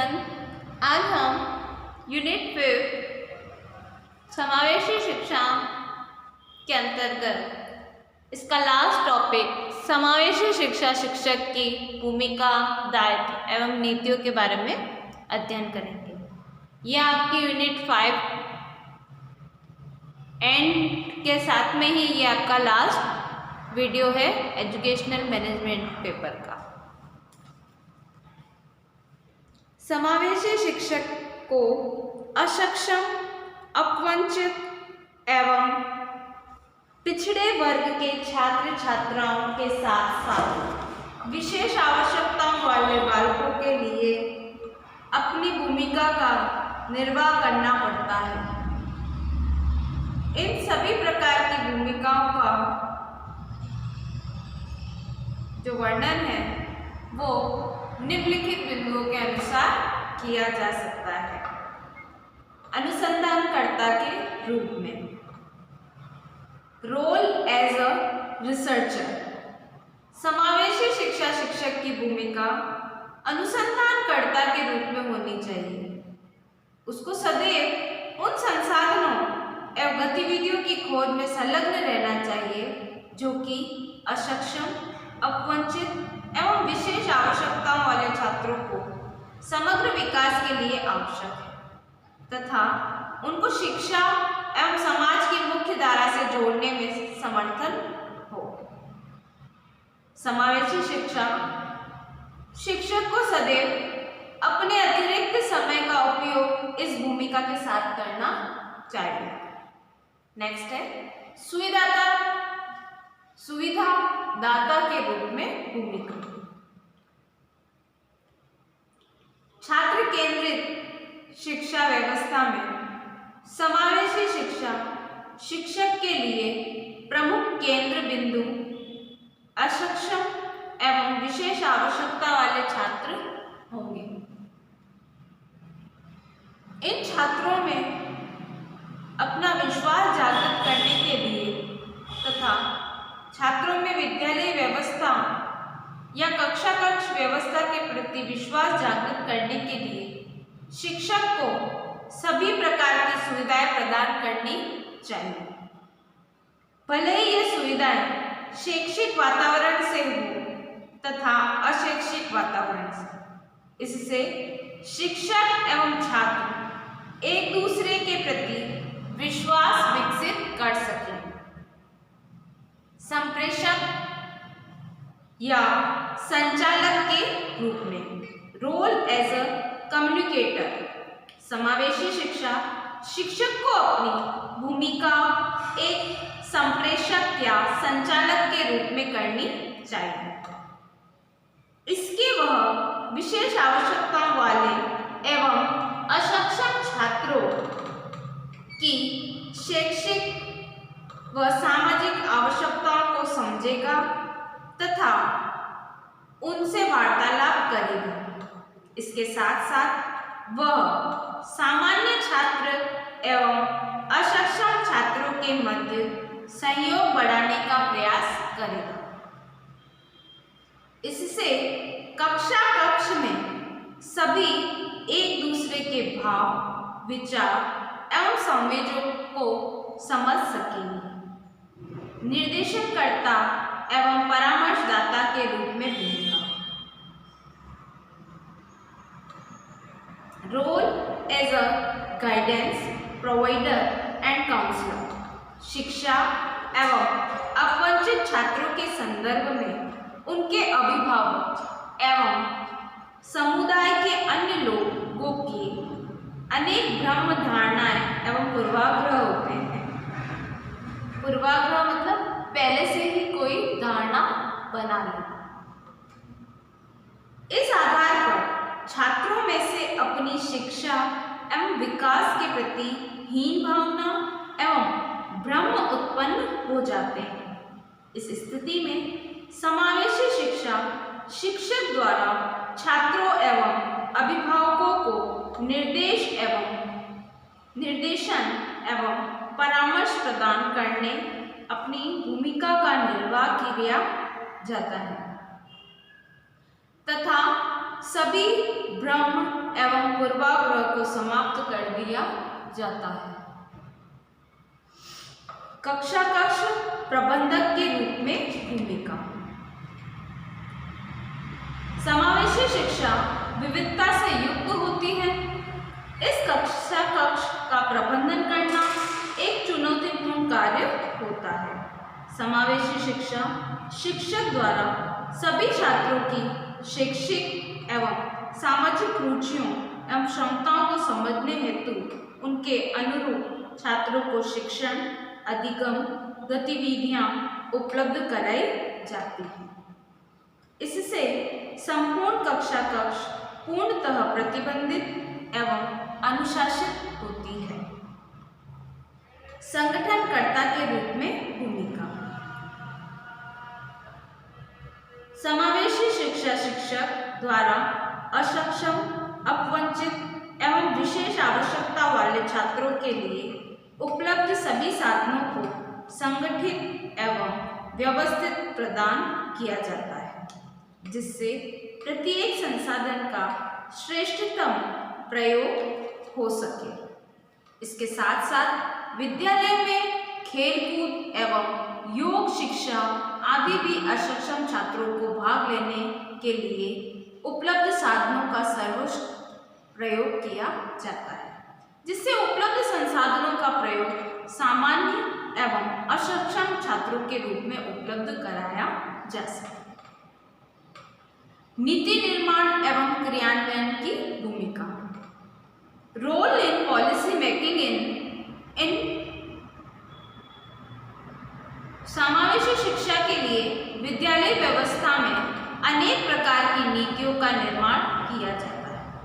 Everyone, आज हम unit 5 समावेशी शिक्षा के अंतर्गत इसका लास्ट टॉपिक समावेशी शिक्षा शिक्षक की भूमिका, दायित्व एवं नीतियों के बारे में अध्ययन करेंगे। यह आपकी यूनिट 5 एंड के साथ में ही ये आपका लास्ट वीडियो है एजुकेशनल मैनेजमेंट पेपर का। समावेशी शिक्षक को अक्षम, अपवंचित एवं पिछड़े वर्ग के छात्र छात्राओं के साथ साथ विशेष आवश्यकताओं वाले बालकों के लिए अपनी भूमिका का निर्वाह करना पड़ता है। इन सभी प्रकार की भूमिकाओं का जो वर्णन है वो निम्नलिखित बिंदुओं के अनुसार किया जा सकता है। अनुसंधानकर्ता के रूप में रोल एज अ रिसर्चर, समावेशी शिक्षा शिक्षक की भूमिका अनुसंधानकर्ता के रूप में होनी चाहिए। उसको सदैव उन संसाधनों एवं गतिविधियों की खोज में संलग्न रहना चाहिए जो कि अक्षम, अपवंचित एवं विशेष आवश्यकताओं वाले छात्रों को समग्र विकास के लिए आवश्यक है तथा उनको शिक्षा एवं समाज की मुख्य धारा से जोड़ने में समर्थन हो। समावेशी शिक्षा शिक्षक को सदैव अपने अतिरिक्त समय का उपयोग इस भूमिका के साथ करना चाहिए। नेक्स्ट है सुविधा दाता के रूप में भूमिका। छात्र केंद्रित शिक्षा व्यवस्था में समावेशी शिक्षा शिक्षक के लिए प्रमुख केंद्र बिंदु अक्षम एवं विशेष आवश्यकता वाले छात्र होंगे। इन छात्रों में अपना विश्वास जागृत करने के लिए तथा छात्रों में विद्यालय व्यवस्था या कक्षा कक्ष व्यवस्था के प्रति विश्वास जागृत करने के लिए शिक्षक को सभी प्रकार की सुविधाएं प्रदान करनी चाहिए। भले ही ये सुविधाएं शैक्षिक वातावरण से हो तथा अशैक्षिक वातावरण से, इससे शिक्षक एवं छात्र एक दूसरे के प्रति विश्वास विकसित कर सकें। संप्रेषक या संचालक के रूप में रोल एज अ कम्युनिकेटर, समावेशी शिक्षा शिक्षक को अपनी भूमिका एक संप्रेषक या संचालक के रूप में करनी चाहिए। इसके वह विशेष आवश्यकताओं वाले एवं अक्षम छात्रों की शैक्षिक व सामाजिक आवश्यकताओं को समझेगा तथा उनसे वार्तालाप करेगा। इसके साथ साथ वह सामान्य छात्र एवं अक्षम छात्रों के मध्य सहयोग बढ़ाने का प्रयास करेगा। इससे कक्षा कक्ष में सभी एक दूसरे के भाव, विचार एवं संवेदों को समझ सकेंगे। निर्देशनकर्ता एवं परामर्शदाता के रूप में भूमिका। Role as a guidance provider and counsellor, शिक्षा एवं अपवंचित छात्रों के संदर्भ में उनके अभिभावक एवं समुदाय के अन्य लोगों की अनेक भ्रम धारणाएं एवं पूर्वाग्रह होते हैं। पूर्वाग्रह मतलब पहले से ही कोई धारणा बना लेना। इस आधार पर छात्रों में से अपनी शिक्षा एवं विकास के प्रति हीन भावना एवं भ्रम उत्पन्न हो जाते हैं। इस स्थिति में समावेशी शिक्षा शिक्षक द्वारा छात्रों एवं अभिभावकों को निर्देशन एवं परामर्श प्रदान करने अपनी भूमिका का निर्वाह किया जाता है तथा सभी भ्रम एवं पूर्वाग्रह को समाप्त कर दिया जाता है। कक्षा कक्ष प्रबंधक के रूप में भूमिका। समावेशी शिक्षा विविधता से युक्त होती है। इस कक्षा कक्ष का प्रबंधन करना एक चुनौतीपूर्ण कार्य होता है। समावेशी शिक्षा शिक्षक द्वारा सभी छात्रों की शैक्षिक एवं सामाजिक रुचियों एवं क्षमताओं को समझने हेतु उनके अनुरूप छात्रों को शिक्षण अधिगम गतिविधियां उपलब्ध कराई जाती हैं। इससे संपूर्ण कक्षा कक्ष पूर्णतः प्रतिबंधित एवं अनुशासित होती है। संगठनकर्ता के रूप में भूमिका। समावेशी शिक्षा शिक्षक द्वारा असक्षम, अपवंचित एवं विशेष आवश्यकता वाले छात्रों के लिए उपलब्ध सभी साधनों को संगठित एवं व्यवस्थित प्रदान किया जाता है, जिससे प्रत्येक संसाधन का श्रेष्ठतम प्रयोग हो सके। इसके साथ साथ विद्यालय में खेलकूद एवं योग शिक्षा आदि भी अक्षम छात्रों को भाग लेने के लिए उपलब्ध साधनों का सर्वोत्कृष्ट प्रयोग किया जाता है, जिससे उपलब्ध संसाधनों का प्रयोग सामान्य एवं अक्षम छात्रों के रूप में उपलब्ध कराया जा सके। नीति निर्माण एवं क्रियान्वयन की भूमिका। Role in policy making in समावेशी शिक्षा के लिए विद्यालय व्यवस्था में अनेक प्रकार की नीतियों का निर्माण किया जाता है।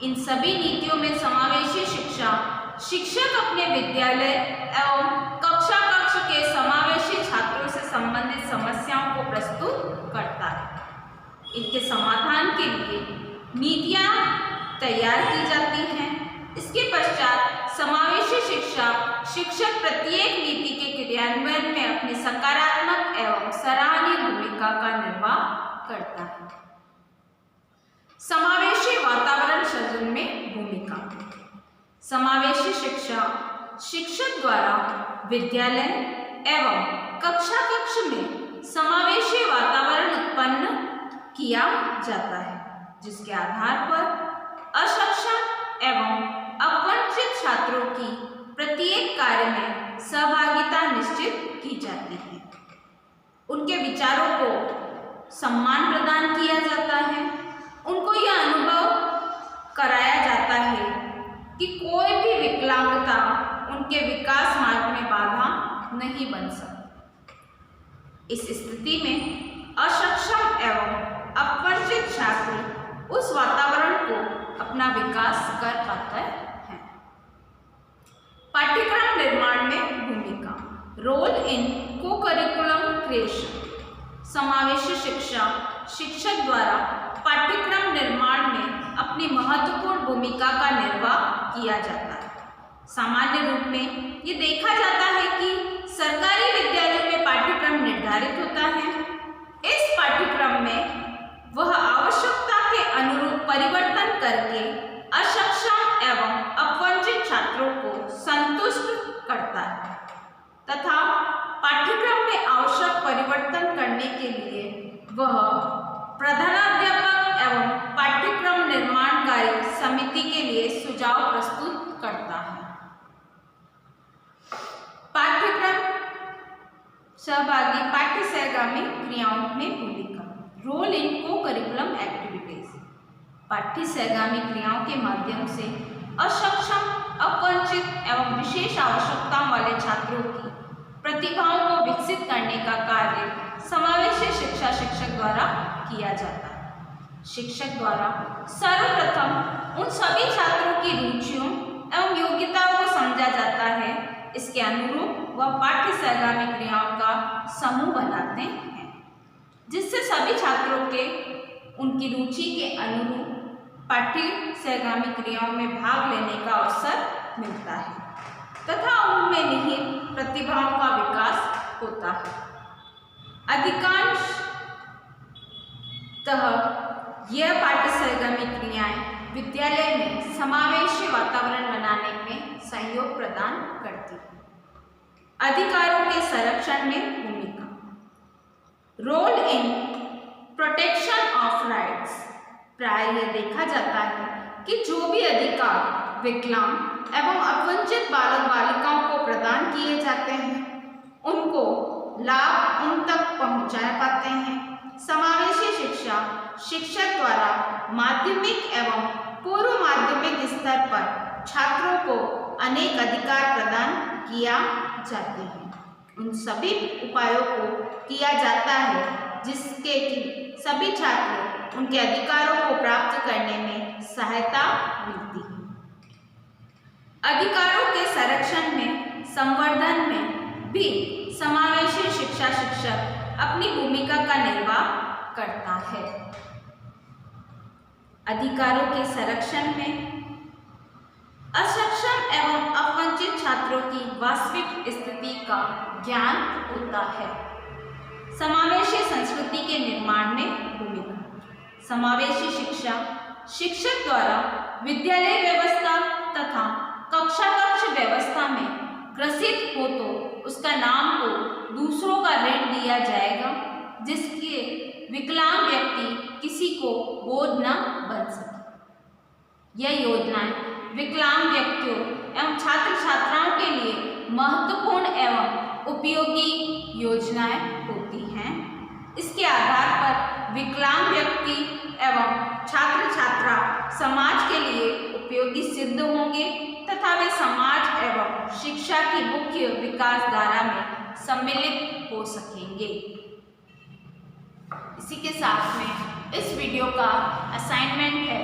इन सभी नीतियों में समावेशी शिक्षा शिक्षक अपने विद्यालय एवं कक्षा कक्ष के समावेशी छात्रों से संबंधित समस्याओं को प्रस्तुत करता है। इनके समाधान के लिए नीतियां तैयार की जाती हैं। इसके पश्चात समावेशी शिक्षा शिक्षक प्रत्येक नीति के क्रियान्वयन में अपनी सकारात्मक एवं सराहनीय भूमिका का निर्वाह करता है। समावेशी वातावरण सृजन में भूमिका। समावेशी शिक्षा शिक्षक द्वारा विद्यालय एवं कक्षा कक्ष में समावेशी वातावरण उत्पन्न किया जाता है, जिसके आधार पर अक्षम एवं अपवंचित छात्रों की प्रत्येक कार्य में सहभागिता निश्चित की जाती है। उनके विचारों को सम्मान प्रदान किया जाता है। उनको यह अनुभव कराया जाता है कि कोई भी विकलांगता उनके विकास मार्ग में बाधा नहीं बन सकती। इस स्थिति में अक्षम एवं अपवंचित छात्र उस वातावरण को अपना विकास कर पाते हैं। पाठ्यक्रम निर्माण में भूमिका। Role in co-curriculum creation. समावेशी शिक्षा शिक्षक द्वारा पाठ्यक्रम निर्माण में अपनी महत्वपूर्ण भूमिका का निर्वाह किया जाता है। सामान्य रूप में ये देखा जाता है कि सरकारी विद्यालयों में पाठ्यक्रम निर्धारित होता है। इस पाठ्यक्रम में वह आवश्यकता के अनुरूप परिवर्तन करके अक्षम एवं अपवंचित छात्रों को संतुष्ट करता है तथा पाठ्यक्रम में आवश्यक परिवर्तन करने के लिए वह प्रधानाध्यापक एवं पाठ्यक्रम निर्माणकारी समिति के लिए सुझाव प्रस्तुत करता है। पाठ्यक्रम सहभागी पाठ्य सहगामी क्रियाओं में भूमिका। Role in co-curriculum activities. पाठ्य सहगामी क्रियाओं के माध्यम से अक्षम, अपवंचित एवं विशेष आवश्यकताओं वाले छात्रों की प्रतिभाओं को विकसित करने का कार्य समावेशी शिक्षा शिक्षक द्वारा किया जाता है। शिक्षक द्वारा सर्वप्रथम उन सभी छात्रों की रुचियों एवं योग्यताओं को समझा जाता है। इसके अनुरूप वह पाठ्य सहगामी क्रियाओं का समूह बनाते हैं, जिससे सभी छात्रों के उनकी रुचि के अनुरूप पाठ्य सहगामी क्रियाओं में भाग लेने का अवसर मिलता है तथा उनमें निहित प्रतिभाओं का विकास होता है। अधिकांशतः यह पाठ्य सरगर्मी क्रियाएं विद्यालय में समावेशी वातावरण बनाने में सहयोग प्रदान करती है। अधिकारों के संरक्षण में भूमिका। Role in protection of rights. प्राय यह देखा जाता है कि जो भी अधिकार विकलांग एवं अपवंचित बालक बालिकाओं को प्रदान किए जाते हैं उनको लाभ उन तक पहुंचा पाते हैं। समावेशी शिक्षा शिक्षक द्वारा माध्यमिक एवं पूर्व माध्यमिक स्तर पर छात्रों को अनेक अधिकार प्रदान किया जाते हैं। उन सभी उपायों को किया जाता है जिसके कि सभी छात्र उनके अधिकारों को प्राप्त करने में सहायता मिलती है। अधिकारों के संरक्षण में संवर्धन में भी समावेशी शिक्षा शिक्षक अपनी भूमिका का निर्वाह करता है। अधिकारों के संरक्षण में असक्षम एवं अपवंचित छात्रों की वास्तविक स्थिति का ज्ञान होता है। समावेशी संस्कृति के निर्माण में भूमिका। समावेशी शिक्षा शिक्षक द्वारा विद्यालय व्यवस्था तथा कक्षा कक्ष व्यवस्था में ग्रसित हो तो उसका नाम को दूसरों का ऋण दिया जाएगा जिसके विकलांग व्यक्ति किसी को बोझ न बन सके। यह योजनाएं विकलांग व्यक्तियों एवं छात्र छात्राओं के लिए महत्वपूर्ण एवं उपयोगी योजनाएं होती हैं। इसके आधार पर विकलांग व्यक्ति एवं छात्र छात्रा समाज के लिए उपयोगी सिद्ध होंगे तथा वे समाज एवं शिक्षा की मुख्य विकास धारा में सम्मिलित हो सकेंगे। इसी के साथ में इस वीडियो का असाइनमेंट है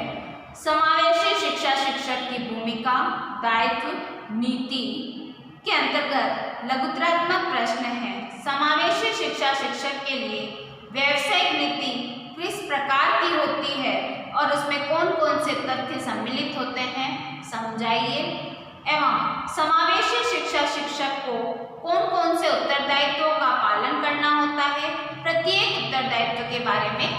समावेशी शिक्षा शिक्षक की भूमिका दायित्व नीति के अंतर्गत लघुत्रात्मक प्रश्न है। समावेशी शिक्षा शिक्षक के लिए व्यावसायिक नीति किस प्रकार की होती है और उसमें कौन कौन से तथ्य सम्मिलित होते हैं समझाइए एवं समावेशी शिक्षा शिक्षक को कौन कौन से उत्तरदायित्वों का पालन करना होता है प्रत्येक उत्तरदायित्व के बारे में